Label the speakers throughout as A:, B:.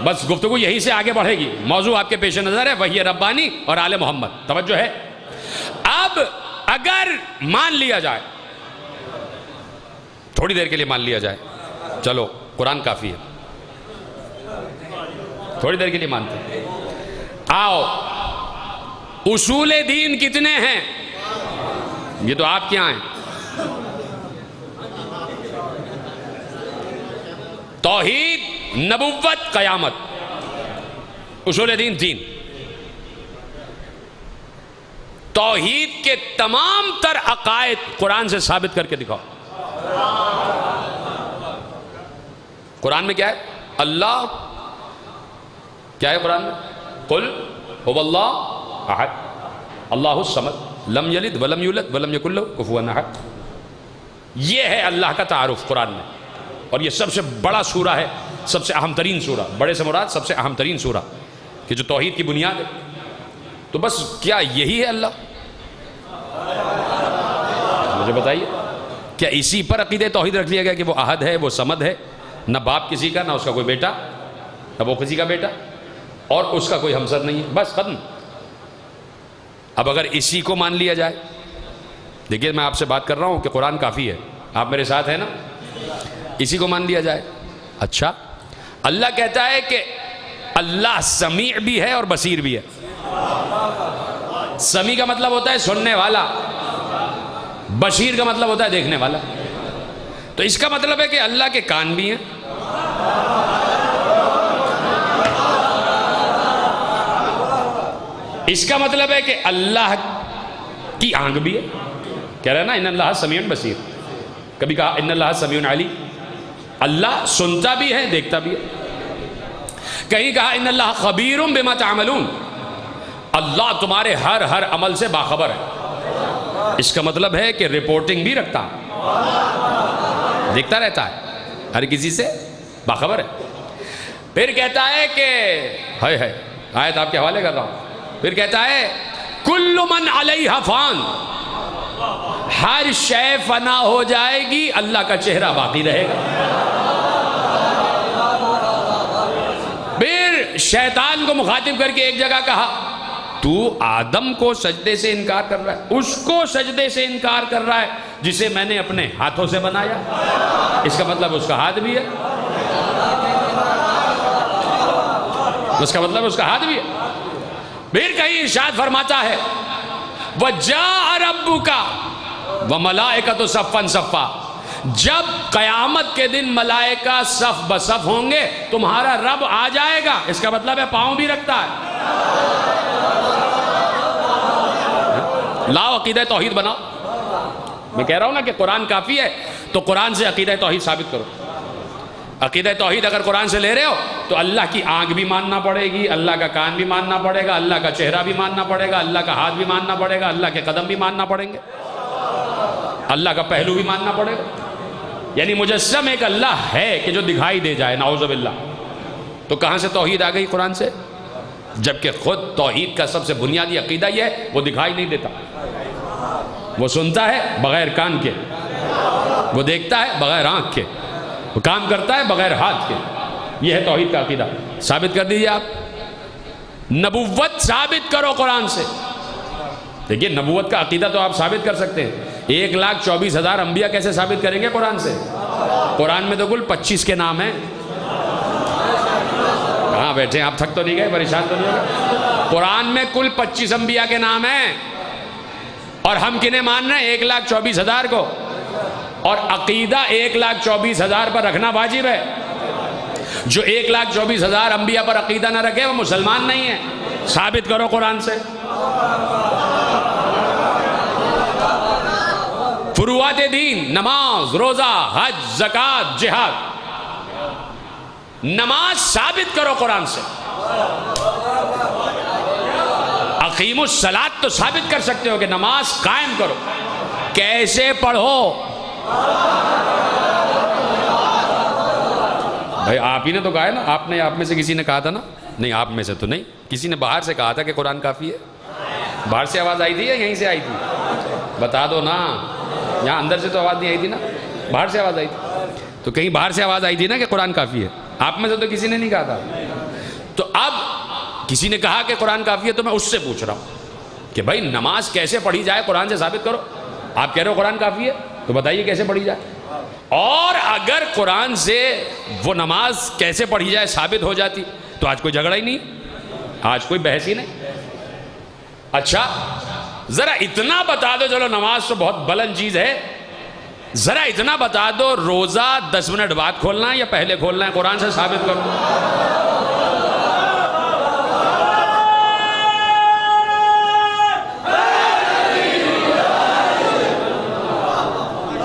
A: بس گفتگو یہیں سے آگے بڑھے گی. موضوع آپ کے پیش نظر ہے وحی ربانی اور آل محمد. توجہ ہے. اب اگر مان لیا جائے, تھوڑی دیر کے لیے مان لیا جائے, چلو قرآن کافی ہے, تھوڑی دیر کے لیے مانتے ہیں. آؤ, اصول دین کتنے ہیں؟ یہ تو آپ کے یہاں ہیں. توحید, نبوت, قیامت. اصول دین 3. توحید کے تمام تر عقائد قرآن سے ثابت کر کے دکھاؤ. قرآن میں کیا ہے؟ اللہ کیا ہے قرآن میں؟ قل هو اللہ احد اللہ الصمد لم یلد ولم یولد ولم یکن لہ کفوا احد. یہ ہے اللہ کا تعارف قرآن میں, اور یہ سب سے بڑا سورہ ہے, سب سے اہم ترین سورہ. بڑے سے مراد سب سے اہم ترین سورہ کہ جو توحید کی بنیاد ہے. تو بس کیا یہی ہے اللہ؟ مجھے بتائیے, کیا اسی پر عقیدہ توحید رکھ لیا گیا کہ وہ احد ہے, وہ صمد ہے, نہ باپ کسی کا, نہ اس کا کوئی بیٹا, نہ وہ کسی کا بیٹا, اور اس کا کوئی ہمسر نہیں ہے, بس ختم. اب اگر اسی کو مان لیا جائے, دیکھیے میں آپ سے بات کر رہا ہوں کہ قرآن کافی ہے, آپ میرے ساتھ ہیں نا, اسی کو مان لیا جائے. اچھا, اللہ کہتا ہے کہ اللہ سمیع بھی ہے اور بصیر بھی ہے. سمیع کا مطلب ہوتا ہے سننے والا, بصیر کا مطلب ہوتا ہے دیکھنے والا. تو اس کا مطلب ہے کہ اللہ کے کان بھی ہیں, اس کا مطلب ہے کہ اللہ کی آنکھ بھی ہے. کہہ رہے ہیں نا ان اللہ سمیع بصیر, کبھی کہا ان اللہ سمیع علیم. اللہ سنتا بھی ہے, دیکھتا بھی ہے. کہیں کہا ان اللہ خبیر بما تعملون, اللہ تمہارے ہر عمل سے باخبر ہے. اس کا مطلب ہے کہ رپورٹنگ بھی رکھتا ہے, دیکھتا رہتا ہے, ہر کسی سے باخبر ہے. پھر کہتا ہے کہ ہے آیت آپ کے حوالے کر رہا ہوں, پھر کہتا ہے کل من علیہا فان, ہر شے فنا ہو جائے گی, اللہ کا چہرہ باقی رہے گا. پھر شیطان کو مخاطب کر کے ایک جگہ کہا تو آدم کو سجدے سے انکار کر رہا ہے, اس کو سجدے سے انکار کر رہا ہے جسے میں نے اپنے ہاتھوں سے بنایا. اس کا مطلب اس کا ہاتھ بھی ہے, اس کا مطلب اس کا ہاتھ بھی ہے. پھر کہیں ارشاد فرماتا ہے وَجَاءَ رَبُّكَ وَمَلَائِكَةُ صَفًّا صَفًّا, جب قیامت کے دن ملائکہ صف بصف ہوں گے تمہارا رب آ جائے گا. اس کا مطلب ہے پاؤں بھی رکھتا ہے. لاؤ عقیدہ توحید بناؤ. میں کہہ رہا ہوں نا کہ قرآن کافی ہے, تو قرآن سے عقیدہ توحید ثابت کرو. عقیدہ توحید اگر قرآن سے لے رہے ہو تو اللہ کی آنکھ بھی ماننا پڑے گی, اللہ کا کان بھی ماننا پڑے گا, اللہ کا چہرہ بھی ماننا پڑے گا, اللہ کا ہاتھ بھی ماننا پڑے گا, اللہ کے قدم بھی ماننا پڑیں گے, اللہ کا پہلو بھی ماننا پڑے گا. یعنی مجسم ایک اللہ ہے کہ جو دکھائی دے جائے, نعوذ باللہ. تو کہاں سے توحید آ گئی قرآن سے, جبکہ خود توحید کا سب سے بنیادی عقیدہ یہ ہے وہ دکھائی نہیں دیتا. وہ سنتا ہے بغیر کان کے, وہ دیکھتا ہے بغیر آنکھ کے, وہ کام کرتا ہے بغیر ہاتھ کے. یہ ہے توحید کا عقیدہ. ثابت کر دیجئے آپ. نبوت ثابت کرو قرآن سے. دیکھیے نبوت کا عقیدہ تو آپ ثابت کر سکتے ہیں, 1,24,000 انبیاء کیسے ثابت کریں گے قرآن سے؟ قرآن میں تو کل 25 کے نام ہیں. کہاں بیٹھے ہیں آپ, تھک تو نہیں گئے, پریشان تو نہیں گئے؟ قرآن میں کل 25 انبیاء کے نام ہیں, اور ہم کنہیں مان رہے ہیں؟ 1,24,000 کو. اور عقیدہ 1,24,000 پر رکھنا واجب ہے. جو 1,24,000 انبیاء پر عقیدہ نہ رکھے وہ مسلمان نہیں ہے. ثابت کرو قرآن سے. فروعات دین, نماز, روزہ, حج, زکوٰۃ, جہاد. نماز ثابت کرو قرآن سے. اقیم الصلاۃ تو ثابت کر سکتے ہو کہ نماز قائم کرو. کیسے پڑھو؟ بھائی آپ ہی نے تو کہا ہے نا, آپ میں سے کسی نے کہا تھا نا, نہیں آپ میں سے تو نہیں, کسی نے باہر سے کہا تھا کہ قرآن کافی ہے. باہر سے آواز آئی تھی یا یہیں سے آئی تھی؟ بتا دو نا. یہاں اندر سے تو آواز نہیں آئی تھی نا, باہر سے آواز آئی تھی. تو کہیں باہر سے آواز آئی تھی نا کہ قرآن کافی ہے. آپ میں سے تو کسی نے نہیں کہا تھا. تو اب کسی نے کہا کہ قرآن کافی ہے، تو میں اس سے پوچھ رہا ہوں کہ بھائی نماز کیسے پڑھی جائے، قرآن سے ثابت کرو۔ آپ کہہ رہے ہو قرآن کافی ہے، تو بتائیے کیسے پڑھی جائے۔ اور اگر قرآن سے وہ نماز کیسے پڑھی جائے ثابت ہو جاتی تو آج کوئی جھگڑا ہی نہیں، آج کوئی بحث ہی نہیں۔ اچھا ذرا اتنا بتا دو، چلو نماز تو بہت بلند چیز ہے، ذرا اتنا بتا دو روزہ 10 منٹ بعد کھولنا ہے یا پہلے کھولنا ہے، قرآن سے ثابت کرو۔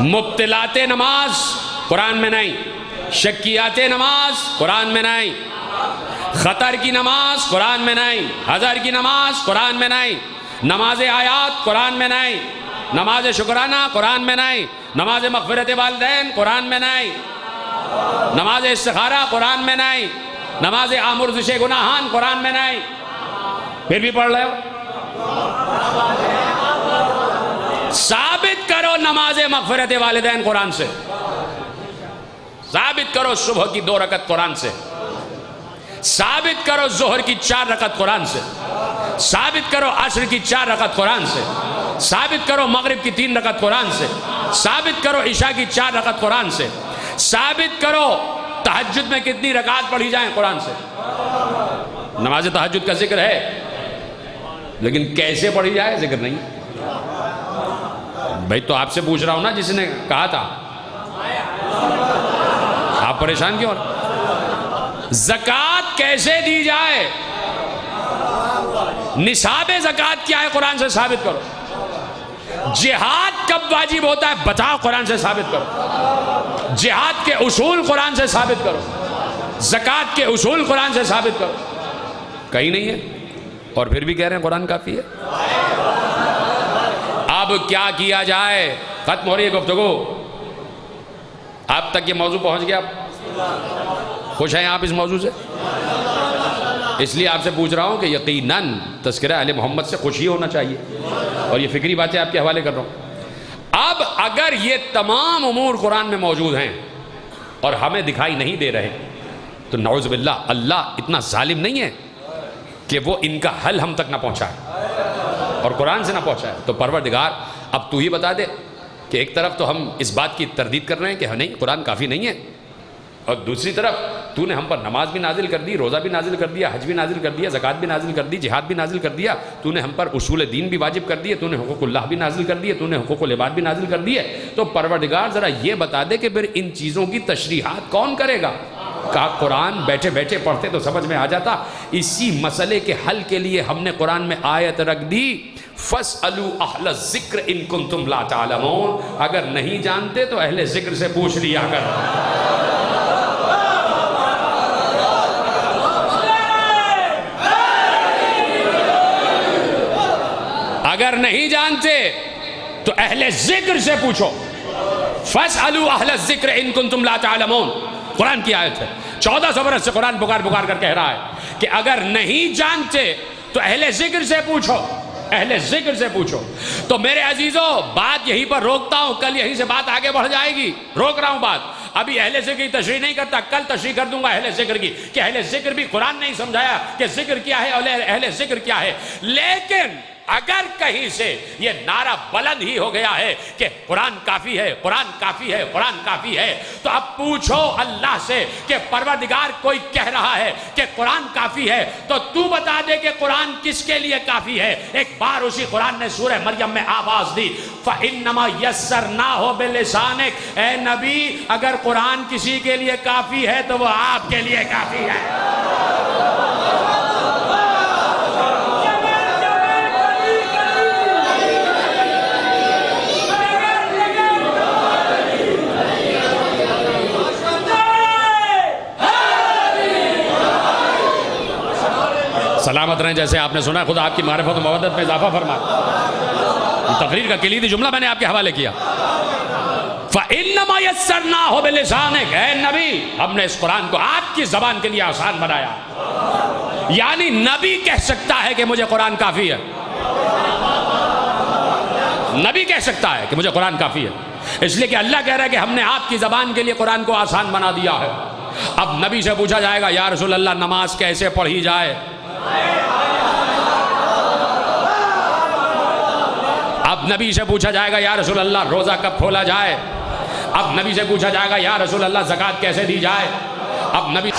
A: مبتلات نماز قرآن میں نہیں، شکیات نماز قرآن میں نہیں، خطر کی نماز قرآن میں نہیں، حذر کی نماز قرآن میں نہیں، نماز آیات قرآن میں نہیں، نماز شکرانہ قرآن میں نہیں، نماز مغفرت والدین قرآن میں نہیں، نماز استخارہ قرآن میں نہیں، نماز آمرزش گناہان قرآن میں نہیں، پھر بھی پڑھ رہے ہو۔ ثابت کرو نماز مغفرت والدین قرآن سے، ثابت کرو صبح کی 2 رکعت قرآن سے، ثابت کرو ظہر کی 4 رکعت قرآن سے، ثابت کرو عصر کی 4 رکعت قرآن سے، ثابت کرو مغرب کی 3 رکعت قرآن سے، ثابت کرو عشاء کی 4 رکعت قرآن سے، ثابت کرو تہجد میں کتنی رکعت پڑھی جائیں قرآن سے۔ نماز تہجد کا ذکر ہے لیکن کیسے پڑھی جائے ذکر نہیں۔ بھائی تو آپ سے پوچھ رہا ہوں نا جس نے کہا تھا، آپ پریشان کیوں؟ زکوٰۃ کیسے دی جائے، نصاب زکوٰۃ کیا ہے قرآن سے ثابت کرو۔ جہاد کب واجب ہوتا ہے بتاؤ، قرآن سے ثابت کرو۔ جہاد کے اصول قرآن سے ثابت کرو، زکوٰۃ کے اصول قرآن سے ثابت کرو۔ کہیں نہیں ہے اور پھر بھی کہہ رہے ہیں قرآن کافی ہے۔ اب کیا کیا جائے؟ ختم ہو رہی ہے گفتگو، آپ تک یہ موضوع پہنچ گیا؟ خوش ہیں آپ اس موضوع سے؟ اس لیے آپ سے پوچھ رہا ہوں کہ یقیناً تذکرہ اہل محمد سے خوشی ہونا چاہیے، اور یہ فکری باتیں آپ کے حوالے کر رہا ہوں۔ اب اگر یہ تمام امور قرآن میں موجود ہیں اور ہمیں دکھائی نہیں دے رہے تو نعوذ باللہ اللہ اتنا ظالم نہیں ہے کہ وہ ان کا حل ہم تک نہ پہنچائے اور قرآن سے نہ پہنچائے۔ تو پروردگار اب تو ہی بتا دے کہ ایک طرف تو ہم اس بات کی تردید کر رہے ہیں کہ نہیں قرآن کافی نہیں ہے، اور دوسری طرف تو نے ہم پر نماز بھی نازل کر دی، روزہ بھی نازل کر دیا، حج بھی نازل کر دیا، زکوٰۃ بھی نازل کر دی، جہاد بھی نازل کر دیا، تو نے ہم پر اصول دین بھی واجب کر دیے، تو نے حقوق اللہ بھی نازل کر دیے، تو نے حقوق العباد بھی نازل کر دیے۔ تو پروردگار ذرا یہ بتا دے کہ پھر ان چیزوں کی تشریحات کون کرے گا؟ کہا قرآن بیٹھے بیٹھے پڑھتے تو سمجھ میں آ جاتا۔ اسی مسئلے کے حل کے لیے ہم نے قرآن میں آیت رکھ دی، فَاسْأَلُوا أَهْلَ الذِّكْرِ إِن كُنتُمْ لَا تَعْلَمُونَ، اگر نہیں جانتے تو اہل ذکر سے پوچھ لیا کر۔ اگر نہیں جانتے تو اہل ذکر سے پوچھو۔ فَاسْأَلُوا أَهْلَ الذِّكْرِ إِن كُنتُمْ لَا تَعْلَمُونَ، قرآن کی آیت ہے۔ 1400 برس سے قرآن پکار کر کہہ رہا ہے کہ اگر نہیں جانتے تو اہل ذکر سے پوچھو، اہل ذکر سے پوچھو۔ تو میرے عزیزوں بات یہیں پر روکتا ہوں، کل یہیں سے بات آگے بڑھ جائے گی، روک رہا ہوں بات، ابھی اہل ذکر کی تشریح نہیں کرتا، کل تشریح کر دوں گا اہل ذکر کی، کہ اہل ذکر بھی قرآن نہیں سمجھایا کہ ذکر کیا ہے اور اہل ذکر کیا ہے۔ لیکن اگر کہیں سے یہ نعرہ بلند ہی ہو گیا ہے کہ قرآن کافی ہے، قرآن کافی ہے، قرآن کافی ہے، تو اب پوچھو اللہ سے کہ پروردگار کوئی کہہ رہا ہے کہ قرآن کافی ہے تو تو بتا دے کہ قرآن کس کے لیے کافی ہے۔ ایک بار اسی قرآن نے سورہ مریم میں آواز دی، فَإِنَّمَا يَسَّرْنَاهُ بِلِسَانِكَ، اے نبی اگر قرآن کسی کے لیے کافی ہے تو وہ آپ کے لیے کافی ہے۔ سلامت رہیں، جیسے آپ نے سنا خدا آپ کی معرفت و مودت میں اضافہ فرمائے۔ تقریر کا کلیدی جملہ میں نے آپ کے حوالے کیا، فَإِنَّمَا يَسَّرْنَاهُ بِلِسَانِكَ، اے نبی ہم نے اس قرآن کو آپ کی زبان کے لیے آسان بنایا۔ یعنی نبی کہہ سکتا ہے کہ مجھے قرآن کافی ہے، نبی کہہ سکتا ہے کہ مجھے قرآن کافی ہے، اس لیے کہ اللہ کہہ رہا ہے کہ ہم نے آپ کی زبان کے لیے قرآن کو آسان بنا دیا ہے۔ اب نبی سے پوچھا جائے گا یا رسول اللہ نماز کیسے پڑھی جائے؟ اب نبی سے پوچھا جائے گا یا رسول اللہ روزہ کب کھولا جائے؟ اب نبی سے پوچھا جائے گا یا رسول اللہ زکوٰۃ کیسے دی جائے؟ اب نبی